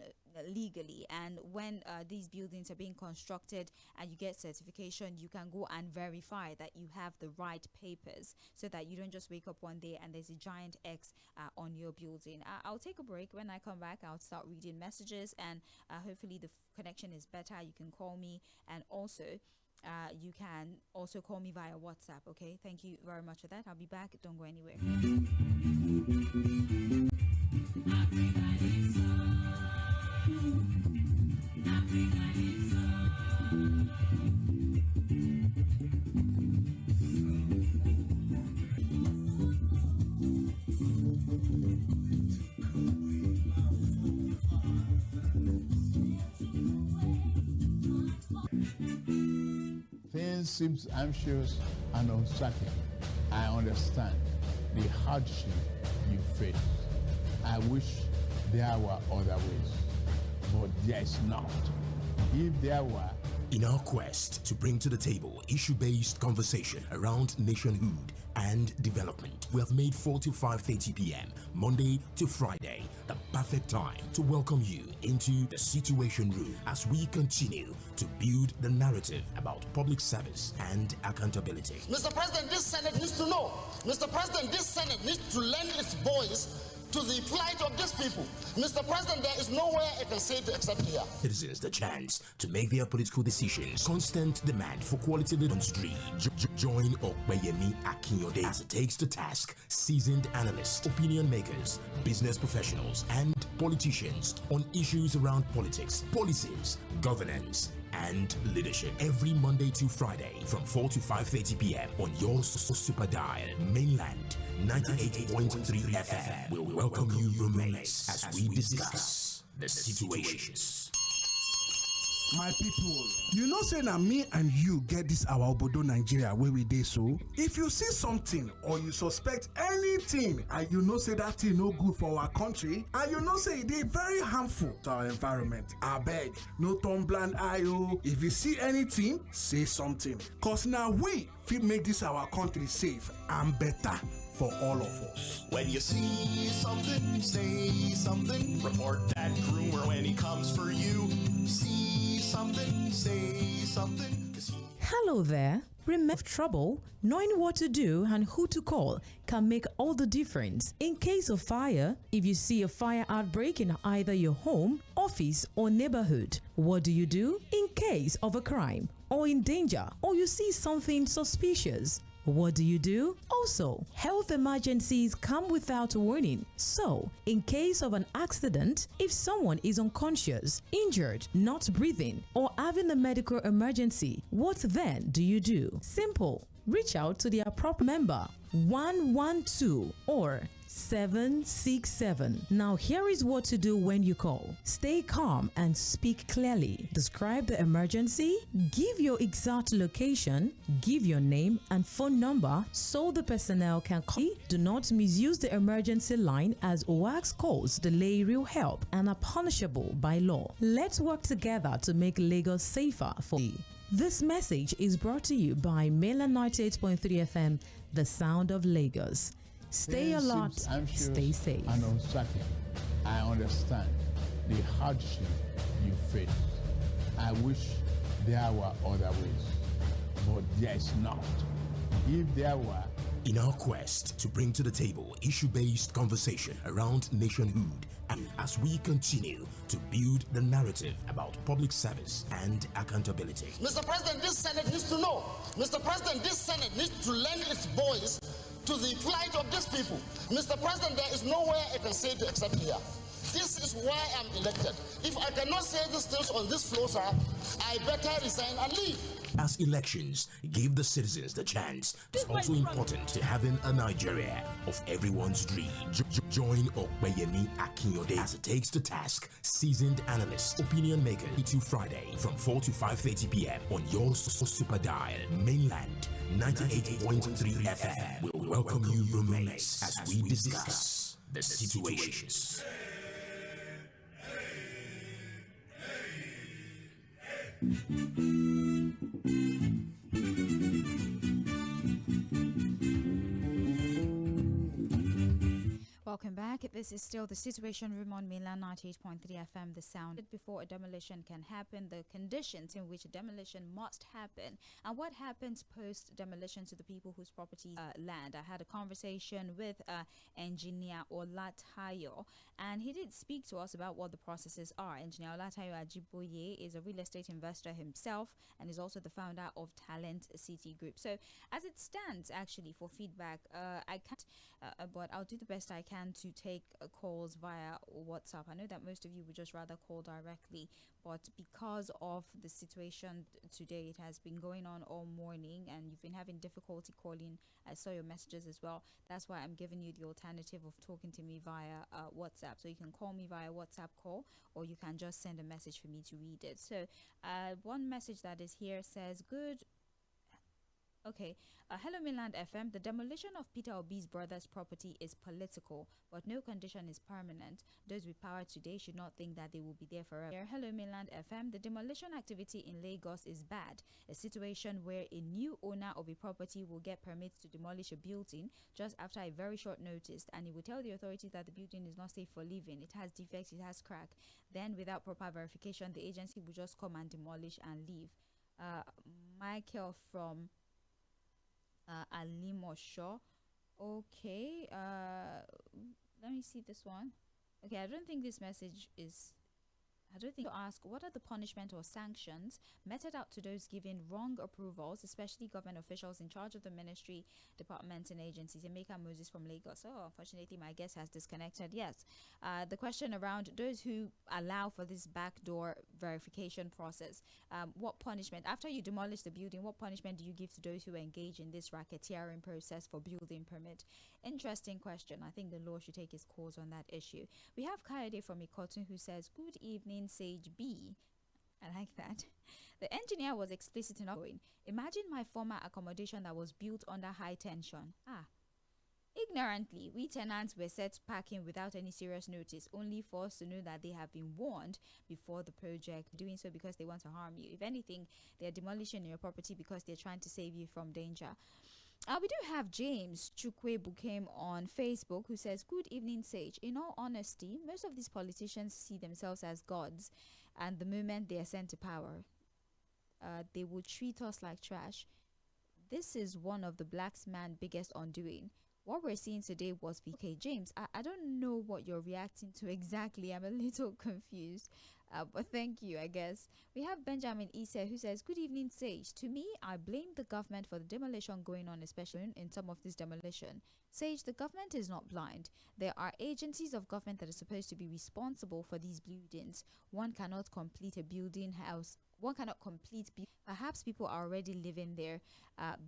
[SPEAKER 7] legally, and when these buildings are being constructed and you get certification, you can go and verify that you have the right papers, so that you don't just wake up one day and there's a giant X on your building. I'll take a break. When I come back, I'll start reading messages, and hopefully the connection is better. You can call me, and also you can also call me via WhatsApp. Okay, thank you very much for that. I'll be back. Don't go anywhere.
[SPEAKER 3] Things seem anxious and uncertain. I understand the hardship you face. I wish there were other ways, but there is not. If there were,
[SPEAKER 4] in our quest to bring to the table issue-based conversation around nationhood and development, we have made 4 to 5:30 p.m. Monday to Friday the perfect time to welcome you into the Situation Room as we continue to build the narrative about public service and accountability.
[SPEAKER 5] Mr. President, this Senate needs to know. Mr. President, this Senate needs to lend its voice to the plight of these people. Mr. President, there is nowhere I can say it except here.
[SPEAKER 4] Citizens the chance to make their political decisions. Constant demand for quality lead on street. Join Tᴏɪᴛᴛᴇʀ as it takes to task seasoned analysts, opinion makers, business professionals, and politicians on issues around politics, policies, governance, and leadership every Monday to Friday from 4 to 5:30 p.m. on your super dial mainland 98.3 FM. We'll welcome you, roommates, as we discuss the situations.
[SPEAKER 10] My people, you know say na me and you get this our obodo Nigeria where we dey so. If you see something or you suspect anything and you know say that thing no good for our country, and you know say it dey very harmful to our environment, abeg, no turn blind eye o. If you see anything, say something. Cause now we fit make this our country safe and better for all of us.
[SPEAKER 11] When you see something, say something. Report that groomer when he comes for you. See something, say something.
[SPEAKER 12] Hello there. Remember trouble, knowing what to do and who to call can make all the difference. In case of fire, if you see a fire outbreak in either your home, office, or neighborhood, what do? In case of a crime or in danger, or you see something suspicious, what do? Also, health emergencies come without warning. So, in case of an accident, if someone is unconscious, injured, not breathing, or having a medical emergency, what then do? Simple. Reach out to the appropriate member 112 or 767. Now here is what to do when you call. Stay calm and speak clearly. Describe the emergency, give your exact location, give your name and phone number so the personnel can call. Do not misuse the emergency line as wax calls delay real help and are punishable by law. Let's work together to make Lagos safer for you. This message is brought to you by Mainland 98.3 FM, the sound of Lagos. Stay alert, stay safe.
[SPEAKER 3] And uncertain. I understand the hardship you face. I wish there were other ways, but there is not. If there were,
[SPEAKER 4] in our quest to bring to the table issue-based conversation around nationhood, and as we continue to build the narrative about public service and accountability.
[SPEAKER 5] Mr. President, this Senate needs to know. Mr. President, this Senate needs to lend its voice to the plight of these people. Mr. President, there is nowhere I can say it except here. This is why I'm elected. If I cannot say these things on this floor, sir, I better resign and leave.
[SPEAKER 4] As elections give the citizens the chance, it's also important to having a Nigeria of everyone's dream. Join Tᴏɪᴛᴛᴇʀ as it takes to task seasoned analysts, opinion makers, to Friday from 4 to 5:30 p.m. on your super dial mainland 98.3 FM. We'll welcome you, roommates, as we discuss the situations.
[SPEAKER 7] Welcome back. This is still the Situation Room on Milan 98.3 FM. The sound before a demolition can happen, the conditions in which a demolition must happen, and what happens post demolition to the people whose properties land. I had a conversation with engineer Olatayo, and he did speak to us about what the processes are. Engineer Olatayo Ajiboye is a real estate investor himself and is also the founder of Talent City Group. So as it stands, actually, for feedback, I can't, but I'll do the best I can to take calls via WhatsApp. I know that most of you would just rather call directly, but because of the situation today, it has been going on all morning and you've been having difficulty calling. I saw your messages as well. That's why I'm giving you the alternative of talking to me via WhatsApp. So you can call me via WhatsApp call, or you can just send a message for me to read it. So one message that is here says, hello Mainland FM. The demolition of Peter Obi's brother's property is political, but no condition is permanent. Those with power today should not think that they will be there forever. Hello Mainland FM. The demolition activity in Lagos is bad. A situation where a new owner of a property will get permits to demolish a building just after a very short notice, and he will tell the authorities that the building is not safe for living. It has defects, it has crack. Then without proper verification, the agency will just come and demolish and leave. Michael from Alimosho. Okay, let me see this one. Okay, I don't think this message is, I don't think to ask what are the punishment or sanctions meted out to those giving wrong approvals, especially government officials in charge of the ministry, departments and agencies. Emeka Moses from Lagos. Oh, unfortunately my guest has disconnected. Yes, the question around those who allow for this backdoor verification process, what punishment, after you demolish the building, what punishment do you give to those who engage in this racketeering process for building permit? Interesting question. I think the law should take its course on that issue. We have Kayode from Ikotun who says, good evening, Sage B. I like that. The engineer was explicit enough. Imagine my former accommodation that was built under high tension. Ignorantly, we tenants were set packing without any serious notice, only for us to know that they have been warned before the project, doing so because they want to harm you. If anything, they're demolishing your property because they're trying to save you from danger. We do have James Chukwebu came on Facebook who says, good evening, Sage. In all honesty, most of these politicians see themselves as gods, and the moment they are sent to power, they will treat us like trash. This is one of the black man's biggest undoing. What we're seeing today was VK. James, I don't know what you're reacting to exactly. I'm a little confused. But thank you, I guess. We have Benjamin Ise who says, good evening, Sage. To me, I blame the government for the demolition going on, especially in some of this demolition. Sage, the government is not blind. There are agencies of government that are supposed to be responsible for these buildings. One cannot complete a building house. One cannot complete. Perhaps people are already living there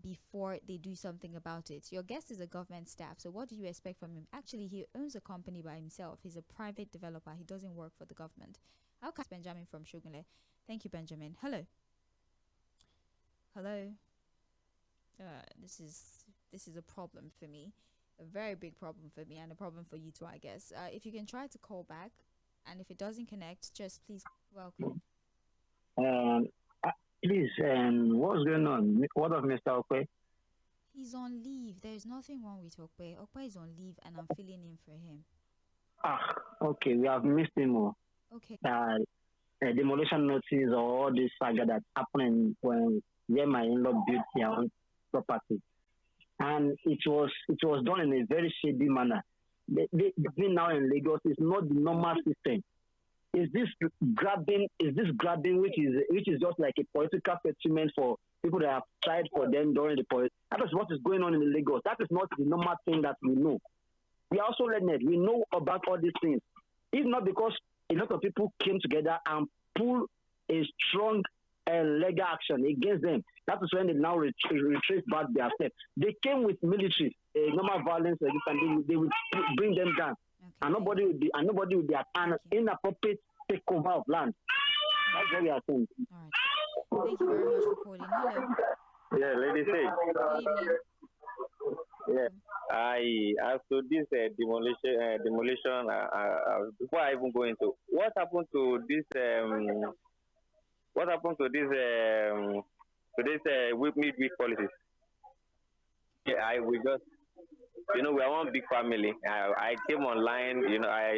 [SPEAKER 7] before they do something about it. Your guest is a government staff, so what do you expect from him? Actually, he owns a company by himself. He's a private developer. He doesn't work for the government. How can Benjamin from Shogunle? Thank you, Benjamin. Hello. This is a problem for me, a very big problem for me, and a problem for you too, I guess. If you can try to call back, and if it doesn't connect, just please welcome.
[SPEAKER 13] Please, what's going on? What of Mr. Okwe?
[SPEAKER 7] He's on leave. There is nothing wrong with Okwe. Okwe is on leave, and I'm filling in for him.
[SPEAKER 13] Okay, we have missed him more.
[SPEAKER 7] Okay.
[SPEAKER 13] Demolition notice or all this saga that's happening when my in-law built their own property, and it was done in a very shady manner. The thing now in Lagos is not the normal system. Is this grabbing which is just like a political settlement for people that have tried for them during the politics? That is what is going on in Lagos. That is not the normal thing that we know. We are also learned. We know about all these things. If not because a lot of people came together and pulled a strong legal action against them, that is when they now retrace back their steps. They came with military, normal violence, and they will bring them down. Okay. And nobody will be at an inappropriate takeover of land. That's what we are saying.
[SPEAKER 7] All right. Thank you very much for calling. Hello.
[SPEAKER 14] Yeah, lady say.
[SPEAKER 7] Good evening.
[SPEAKER 14] Yeah, as to this demolition. Before I even go into what happened to this what happens to this midweek policies? Yeah, we just, we are one big family. I came online,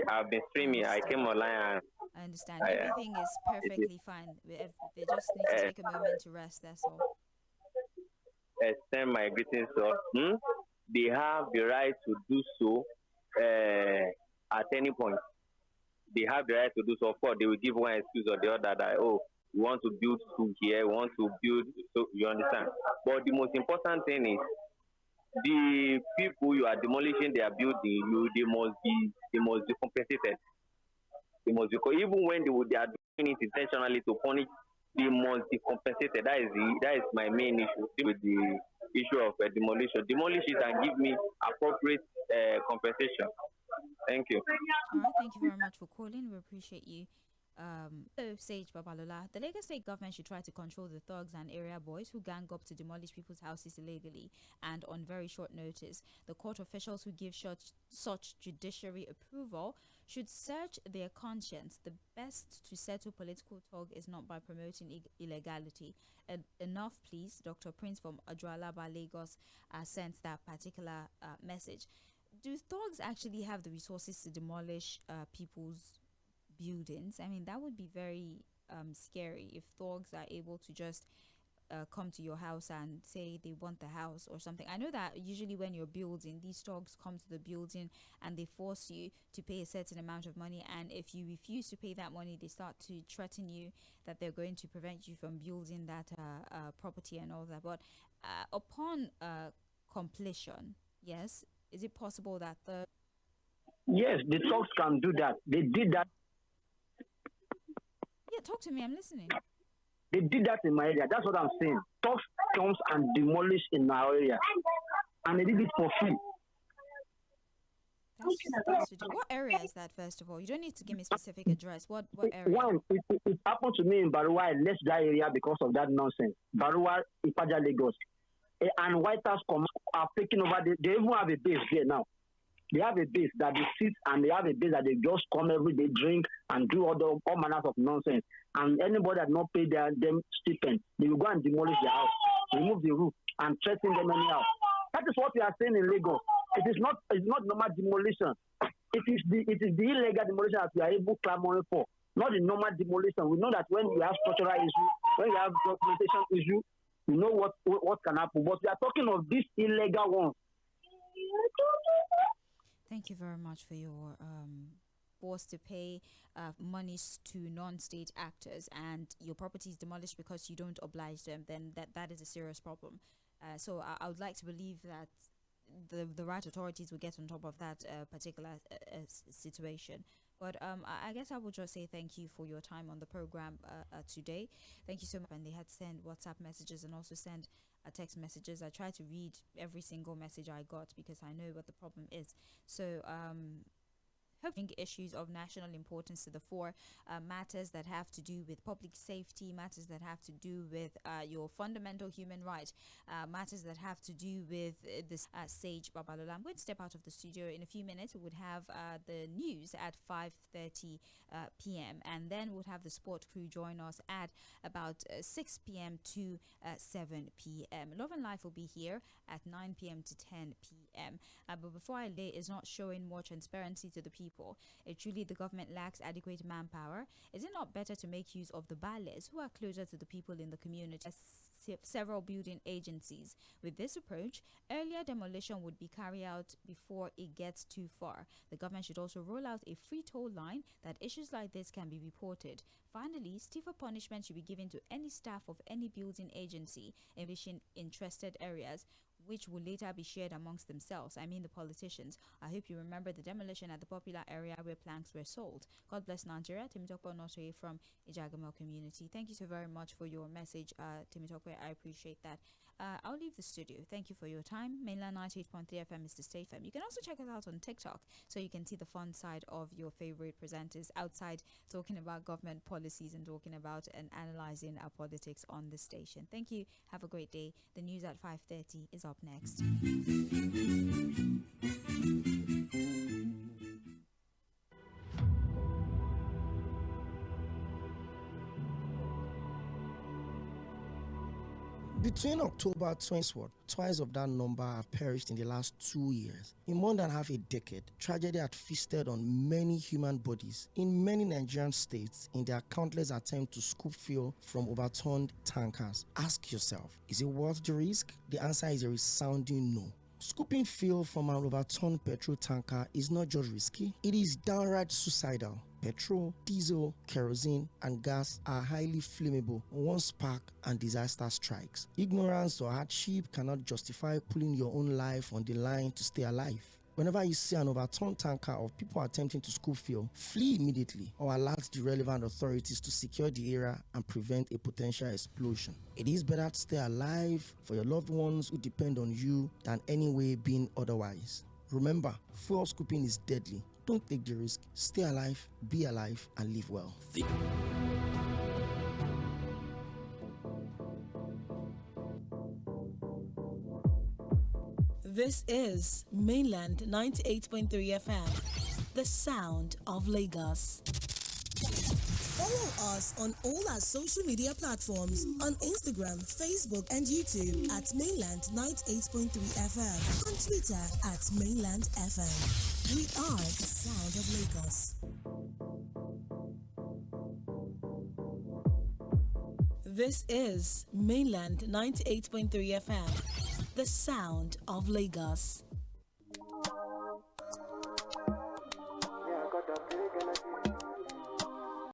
[SPEAKER 14] I've been streaming. I came online and
[SPEAKER 7] I understand. Everything is perfectly fine. They just need to take a moment to rest, that's all.
[SPEAKER 14] Extend my greetings to they have the right to do so at any point. They have the right to do so. Of course, they will give one excuse or the other that, we want to build school here, we want to build, so you understand. But the most important thing is the people you are demolishing their building, they must be compensated. They must be, even when they are doing it intentionally to punish, they must be compensated. That is my main issue with the issue of demolition. Demolish it and give me appropriate compensation. Thank you.
[SPEAKER 7] All right, thank you very much for calling. We appreciate you. Sage Babalola, the Lagos State government should try to control the thugs and area boys who gang up to demolish people's houses illegally and on very short notice. The court officials who give such judiciary approval should search their conscience. The best to settle political talk is not by promoting illegality. Enough, please. Dr. Prince from Ajualaba, Lagos, sent that particular message. Do thugs actually have the resources to demolish people's buildings? I mean, that would be very scary if thugs are able to just come to your house and say they want the house or something. I know that usually when you're building, these thugs come to the building and they force you to pay a certain amount of money, and if you refuse to pay that money, they start to threaten you that they're going to prevent you from building that property and all that. But upon completion, yes, is it possible that the...
[SPEAKER 13] Yes, the thugs can do that. They did that.
[SPEAKER 7] Yeah, talk to me. I'm listening.
[SPEAKER 13] They did that in my area. That's what I'm saying. Thugs comes and demolish in my area, and they did it for free.
[SPEAKER 7] That's what area is that? First of all, you don't need to give me specific address. What area?
[SPEAKER 13] One, it happened to me in Barua. I left that area because of that nonsense. Barua, Ipaja, Lagos, and White House Command are taking over. They even have a base there now. They have a base that they sit, and they have a base that they just come every day, drink, and do all manners of nonsense. And anybody that not pay them stipend, they will go and demolish their house, remove the roof, and threaten them anyhow. That is what we are saying in Lagos. It's not normal demolition. It is the illegal demolition that we are able clamoring for, not the normal demolition. We know that when you have structural issue, when you have documentation issue, we know what can happen. But we are talking of this illegal one.
[SPEAKER 7] Thank you very much for your forced to pay monies to non-state actors, and your property is demolished because you don't oblige them. Then that is a serious problem. So I would like to believe that the right authorities will get on top of that particular situation. But I guess I will just say thank you for your time on the program today. Thank you so much. And they had sent WhatsApp messages and also send text messages. I try to read every single message I got because I know what the problem is. So bring issues of national importance to the fore, matters that have to do with public safety, matters that have to do with your fundamental human right, matters that have to do with this Sage Babalola. I'm going to step out of the studio in a few minutes. We would have the news at 5:30 p.m. and then we'll have the sport crew join us at about 6 p.m. to 7 p.m. Love and Life will be here at 9 p.m. to 10 p.m. But before I lay, is not showing more transparency to the people. Truly, the government lacks adequate manpower. Is it not better to make use of the ballers who are closer to the people in the community? Several building agencies. With this approach, earlier demolition would be carried out before it gets too far. The government should also roll out a free toll line that issues like this can be reported. Finally, stiffer punishment should be given to any staff of any building agency in interested areas, which will later be shared amongst themselves. I mean the politicians. I hope you remember the demolition at the popular area where planks were sold. God bless Nigeria. Tᴜɪᴛᴜ from Ijagamo community. Thank you so very much for your message, Tᴜɪᴛᴜ. I appreciate that. I'll leave the studio. Thank you for your time. Mainland 98.3 FM is the State FM. You can also check us out on TikTok so you can see the fun side of your favorite presenters outside talking about government policies and talking about and analyzing our politics on the station. Thank you. Have a great day. The news at 5:30 is up next.
[SPEAKER 15] Between October 20, twice of that number have perished in the last 2 years. In more than half a decade, tragedy had feasted on many human bodies in many Nigerian states in their countless attempts to scoop fuel from overturned tankers. Ask yourself, is it worth the risk? The answer is a resounding no. Scooping fuel from an overturned petrol tanker is not just risky, it is downright suicidal. Petrol, diesel, kerosene, and gas are highly flammable once spark and disaster strikes. Ignorance or hardship cannot justify putting your own life on the line to stay alive. Whenever you see an overturned tanker or people attempting to scoop fuel, flee immediately or alert the relevant authorities to secure the area and prevent a potential explosion. It is better to stay alive for your loved ones who depend on you than any way being otherwise. Remember, fuel scooping is deadly. Don't take the risk. Stay alive, be alive, and live well.
[SPEAKER 16] This is Mainland 98.3 FM, the sound of Lagos.
[SPEAKER 17] Follow us on all our social media platforms on Instagram, Facebook, and YouTube at Mainland 98.3 FM. On Twitter at Mainland FM. We are the sound of Lagos.
[SPEAKER 16] This is Mainland 98.3 FM, the sound of Lagos.